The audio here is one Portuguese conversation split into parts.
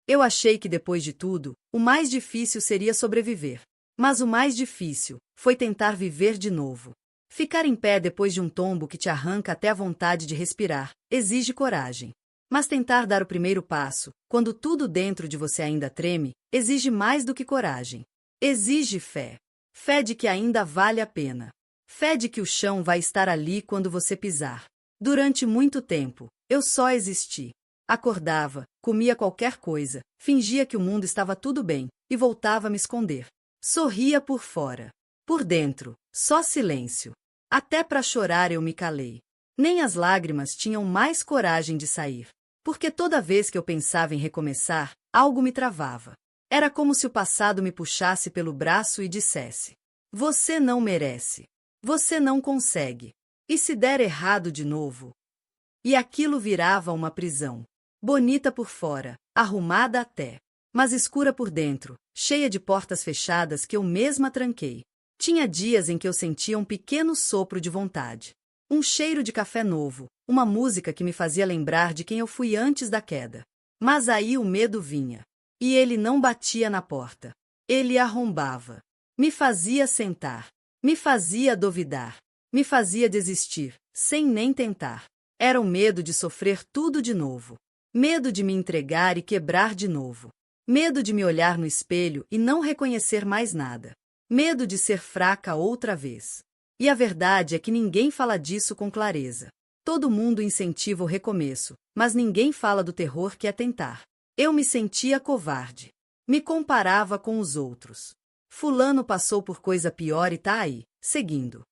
Eu achei que depois de tudo, o mais difícil seria sobreviver. Mas o mais difícil foi tentar viver de novo. Ficar em pé depois de um tombo que te arranca até a vontade de respirar exige coragem. Mas tentar dar o primeiro passo, quando tudo dentro de você ainda treme, exige mais do que coragem. Exige fé. Fé de que ainda vale a pena. Fé de que o chão vai estar ali quando você pisar. Durante muito tempo, eu só existi. Acordava, comia qualquer coisa, fingia que o mundo estava tudo bem, e voltava a me esconder. Sorria por fora. Por dentro, só silêncio. Até para chorar eu me calei. Nem as lágrimas tinham mais coragem de sair. Porque toda vez que eu pensava em recomeçar, algo me travava. Era como se o passado me puxasse pelo braço e dissesse: você não merece. Você não consegue. E se der errado de novo? E aquilo virava uma prisão. Bonita por fora, arrumada até, mas escura por dentro, cheia de portas fechadas que eu mesma tranquei. Tinha dias em que eu sentia um pequeno sopro de vontade. Um cheiro de café novo, uma música que me fazia lembrar de quem eu fui antes da queda. Mas aí o medo vinha. E ele não batia na porta. Ele arrombava. Me fazia sentar. Me fazia duvidar. Me fazia desistir, sem nem tentar. Era o medo de sofrer tudo de novo. Medo de me entregar e quebrar de novo. Medo de me olhar no espelho e não reconhecer mais nada. Medo de ser fraca outra vez. E a verdade é que ninguém fala disso com clareza. Todo mundo incentiva o recomeço, mas ninguém fala do terror que é tentar. Eu me sentia covarde. Me comparava com os outros. Fulano passou por coisa pior e tá aí, seguindo.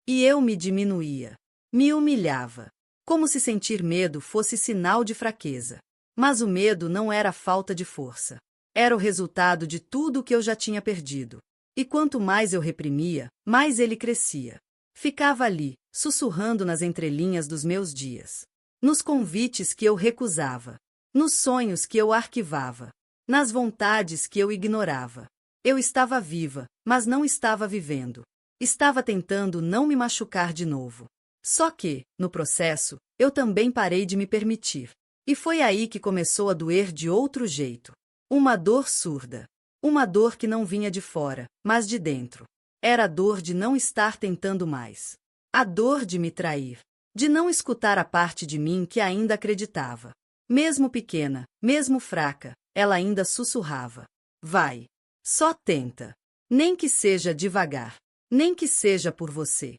E eu me diminuía. Me humilhava. Como se sentir medo fosse sinal de fraqueza. Mas o medo não era falta de força. Era o resultado de tudo o que eu já tinha perdido. E quanto mais eu reprimia, mais ele crescia. Ficava ali, sussurrando nas entrelinhas dos meus dias. Nos convites que eu recusava. Nos sonhos que eu arquivava. Nas vontades que eu ignorava. Eu estava viva, mas não estava vivendo. Estava tentando não me machucar de novo. Só que, no processo, eu também parei de me permitir. E foi aí que começou a doer de outro jeito. Uma dor surda. Uma dor que não vinha de fora, mas de dentro. Era a dor de não estar tentando mais. A dor de me trair. De não escutar a parte de mim que ainda acreditava. Mesmo pequena, mesmo fraca, ela ainda sussurrava. Vai. Só tenta. Nem que seja devagar. Nem que seja por você.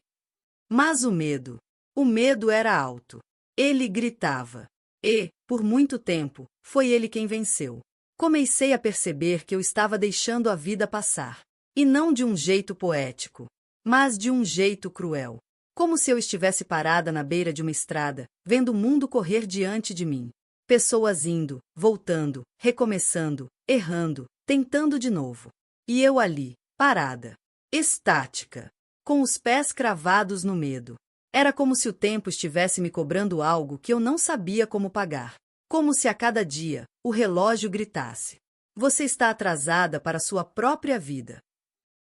Mas o medo era alto. Ele gritava. E, por muito tempo, foi ele quem venceu. Comecei a perceber que eu estava deixando a vida passar. E não de um jeito poético, mas de um jeito cruel. Como se eu estivesse parada na beira de uma estrada, vendo o mundo correr diante de mim. Pessoas indo, voltando, recomeçando, errando, tentando de novo. E eu ali, parada, estática, com os pés cravados no medo. Era como se o tempo estivesse me cobrando algo que eu não sabia como pagar. Como se a cada dia, o relógio gritasse. Você está atrasada para sua própria vida.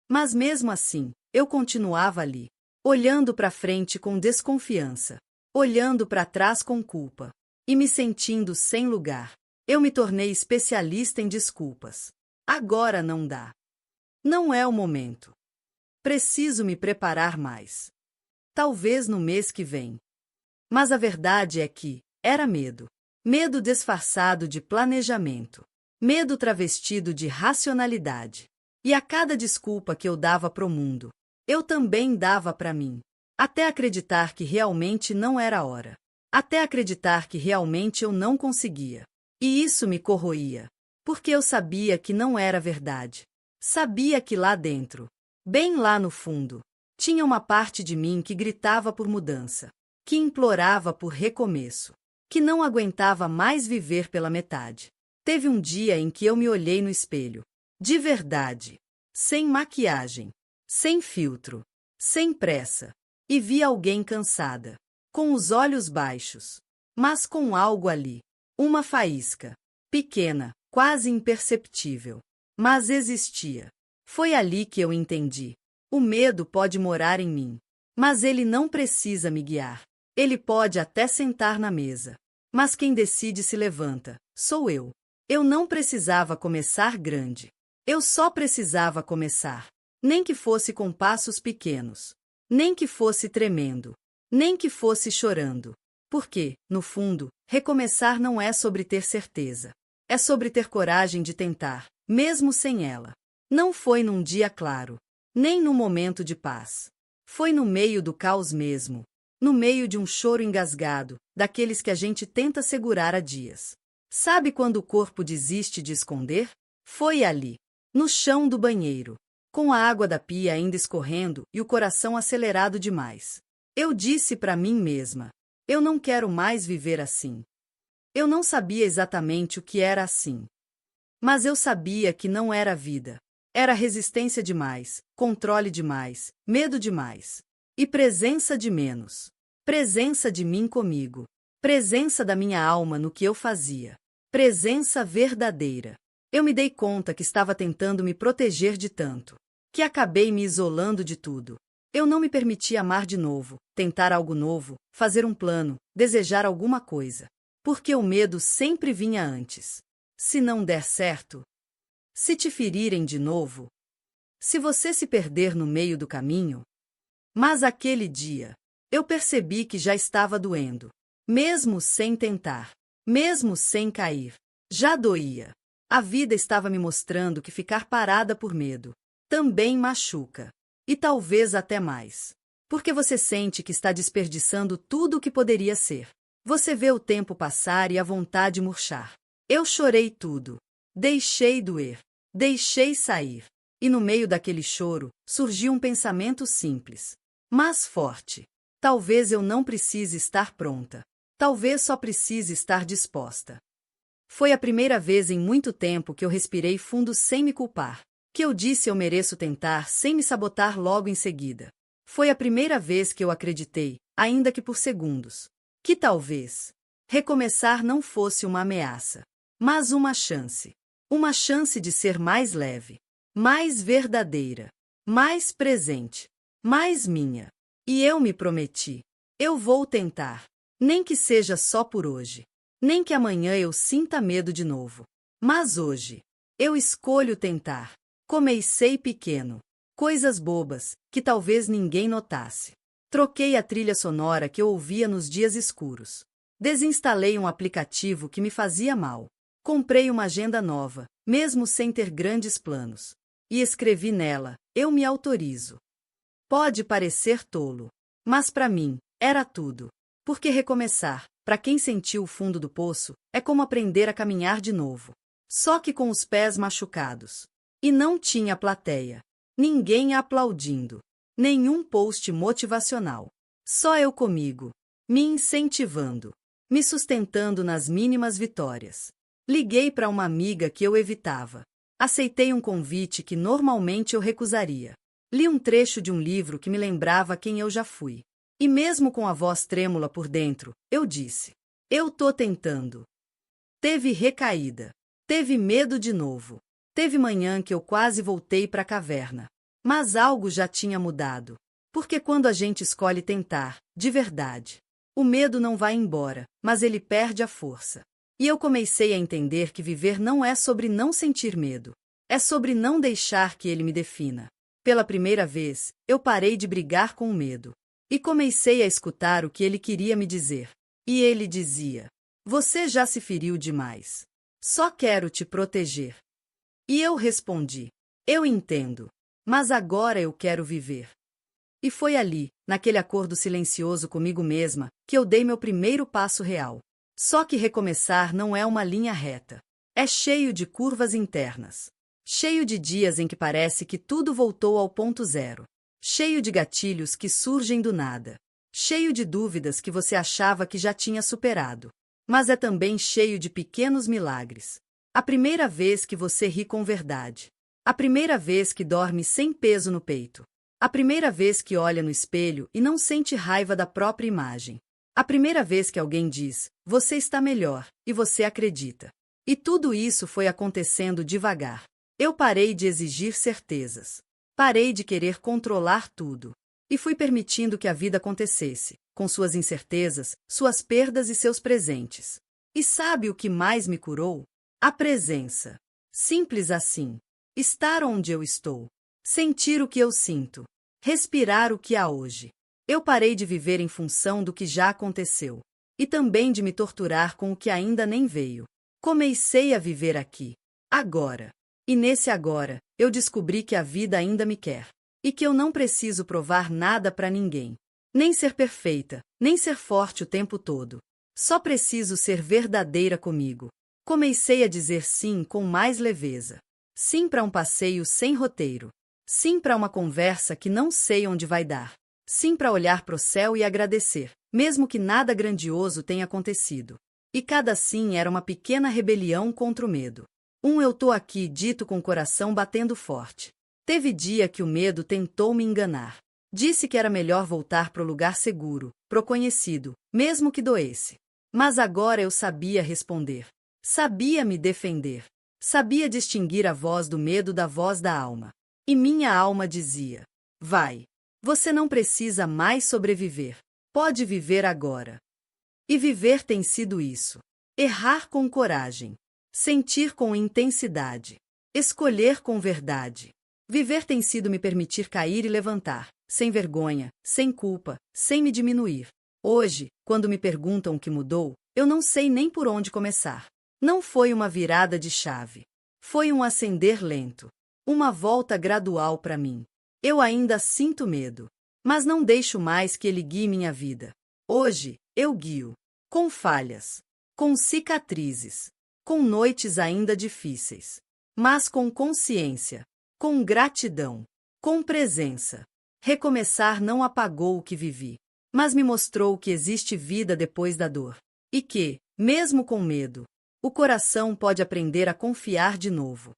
Mas mesmo assim, eu continuava ali, olhando para frente com desconfiança, olhando para trás com culpa, e me sentindo sem lugar. Eu me tornei especialista em desculpas. Agora não dá. Não é o momento. Preciso me preparar mais. Talvez no mês que vem. Mas a verdade é que era medo. Medo disfarçado de planejamento. Medo travestido de racionalidade. E a cada desculpa que eu dava pro mundo, eu também dava para mim. Até acreditar que realmente não era a hora. Até acreditar que realmente eu não conseguia. E isso me corroía. Porque eu sabia que não era verdade. Sabia que lá dentro, bem lá no fundo, tinha uma parte de mim que gritava por mudança. Que implorava por recomeço. Que não aguentava mais viver pela metade. Teve um dia em que eu me olhei no espelho. De verdade. Sem maquiagem. Sem filtro. Sem pressa. E vi alguém cansada. Com os olhos baixos. Mas com algo ali. Uma faísca. Pequena, quase imperceptível. Mas existia. Foi ali que eu entendi. O medo pode morar em mim. Mas ele não precisa me guiar. Ele pode até sentar na mesa. Mas quem decide se levanta, sou eu. Eu não precisava começar grande. Eu só precisava começar. Nem que fosse com passos pequenos. Nem que fosse tremendo. Nem que fosse chorando. Porque, no fundo, recomeçar não é sobre ter certeza. É sobre ter coragem de tentar, mesmo sem ela. Não foi num dia claro. Nem num momento de paz. Foi no meio do caos mesmo. No meio de um choro engasgado, daqueles que a gente tenta segurar há dias. Sabe quando o corpo desiste de esconder? Foi ali, no chão do banheiro, com a água da pia ainda escorrendo e o coração acelerado demais. Eu disse para mim mesma: eu não quero mais viver assim. Eu não sabia exatamente o que era assim. Mas eu sabia que não era vida. Era resistência demais, controle demais, medo demais. E presença de menos. Presença de mim comigo. Presença da minha alma no que eu fazia. Presença verdadeira. Eu me dei conta que estava tentando me proteger de tanto, que acabei me isolando de tudo. Eu não me permiti amar de novo, tentar algo novo, fazer um plano, desejar alguma coisa. Porque o medo sempre vinha antes. Se não der certo, se te ferirem de novo, se você se perder no meio do caminho. Mas aquele dia, eu percebi que já estava doendo. Mesmo sem tentar. Mesmo sem cair. Já doía. A vida estava me mostrando que ficar parada por medo também machuca. E talvez até mais. Porque você sente que está desperdiçando tudo o que poderia ser. Você vê o tempo passar e a vontade murchar. Eu chorei tudo. Deixei doer. Deixei sair. E no meio daquele choro, surgiu um pensamento simples, mas forte. Talvez eu não precise estar pronta. Talvez só precise estar disposta. Foi a primeira vez em muito tempo que eu respirei fundo sem me culpar. Que eu disse eu mereço tentar sem me sabotar logo em seguida. Foi a primeira vez que eu acreditei, ainda que por segundos, que talvez recomeçar não fosse uma ameaça, mas uma chance. Uma chance de ser mais leve, mais verdadeira, mais presente, mais minha. E eu me prometi. Eu vou tentar. Nem que seja só por hoje. Nem que amanhã eu sinta medo de novo. Mas hoje, eu escolho tentar. Comecei pequeno. Coisas bobas, que talvez ninguém notasse. Troquei a trilha sonora que eu ouvia nos dias escuros. Desinstalei um aplicativo que me fazia mal. Comprei uma agenda nova, mesmo sem ter grandes planos. E escrevi nela: eu me autorizo. Pode parecer tolo, mas para mim, era tudo. Porque recomeçar, para quem sentiu o fundo do poço, é como aprender a caminhar de novo. Só que com os pés machucados. E não tinha plateia. Ninguém aplaudindo. Nenhum post motivacional. Só eu comigo. Me incentivando. Me sustentando nas mínimas vitórias. Liguei para uma amiga que eu evitava. Aceitei um convite que normalmente eu recusaria. Li um trecho de um livro que me lembrava quem eu já fui. E mesmo com a voz trêmula por dentro, eu disse: eu tô tentando. Teve recaída. Teve medo de novo. Teve manhã que eu quase voltei para a caverna. Mas algo já tinha mudado. Porque quando a gente escolhe tentar, de verdade, o medo não vai embora, mas ele perde a força. E eu comecei a entender que viver não é sobre não sentir medo. É sobre não deixar que ele me defina. Pela primeira vez, eu parei de brigar com o medo. E comecei a escutar o que ele queria me dizer. E ele dizia: você já se feriu demais. Só quero te proteger. E eu respondi: eu entendo. Mas agora eu quero viver. E foi ali, naquele acordo silencioso comigo mesma, que eu dei meu primeiro passo real. Só que recomeçar não é uma linha reta. É cheio de curvas internas. Cheio de dias em que parece que tudo voltou ao ponto zero. Cheio de gatilhos que surgem do nada. Cheio de dúvidas que você achava que já tinha superado. Mas é também cheio de pequenos milagres. A primeira vez que você ri com verdade. A primeira vez que dorme sem peso no peito. A primeira vez que olha no espelho e não sente raiva da própria imagem. A primeira vez que alguém diz: você está melhor, e você acredita. E tudo isso foi acontecendo devagar. Eu parei de exigir certezas. Parei de querer controlar tudo. E fui permitindo que a vida acontecesse, com suas incertezas, suas perdas e seus presentes. E sabe o que mais me curou? A presença. Simples assim. Estar onde eu estou. Sentir o que eu sinto. Respirar o que há hoje. Eu parei de viver em função do que já aconteceu. E também de me torturar com o que ainda nem veio. Comecei a viver aqui. Agora. E nesse agora, eu descobri que a vida ainda me quer. E que eu não preciso provar nada para ninguém. Nem ser perfeita, nem ser forte o tempo todo. Só preciso ser verdadeira comigo. Comecei a dizer sim com mais leveza. Sim para um passeio sem roteiro. Sim para uma conversa que não sei onde vai dar. Sim para olhar para o céu e agradecer, mesmo que nada grandioso tenha acontecido. E cada sim era uma pequena rebelião contra o medo. Eu tô aqui dito com o coração batendo forte. Teve dia que o medo tentou me enganar. Disse que era melhor voltar pro lugar seguro, pro conhecido, mesmo que doesse. Mas agora eu sabia responder. Sabia me defender. Sabia distinguir a voz do medo da voz da alma. E minha alma dizia: vai. Você não precisa mais sobreviver. Pode viver agora. E viver tem sido isso. Errar com coragem. Sentir com intensidade. Escolher com verdade. Viver tem sido me permitir cair e levantar, sem vergonha, sem culpa, sem me diminuir. Hoje, quando me perguntam o que mudou, eu não sei nem por onde começar. Não foi uma virada de chave. Foi um acender lento. Uma volta gradual para mim. Eu ainda sinto medo, mas não deixo mais que ele guie minha vida. Hoje, eu guio. Com falhas. Com cicatrizes. Com noites ainda difíceis. Mas com consciência. Com gratidão. Com presença. Recomeçar não apagou o que vivi, mas me mostrou que existe vida depois da dor. E que, mesmo com medo, o coração pode aprender a confiar de novo.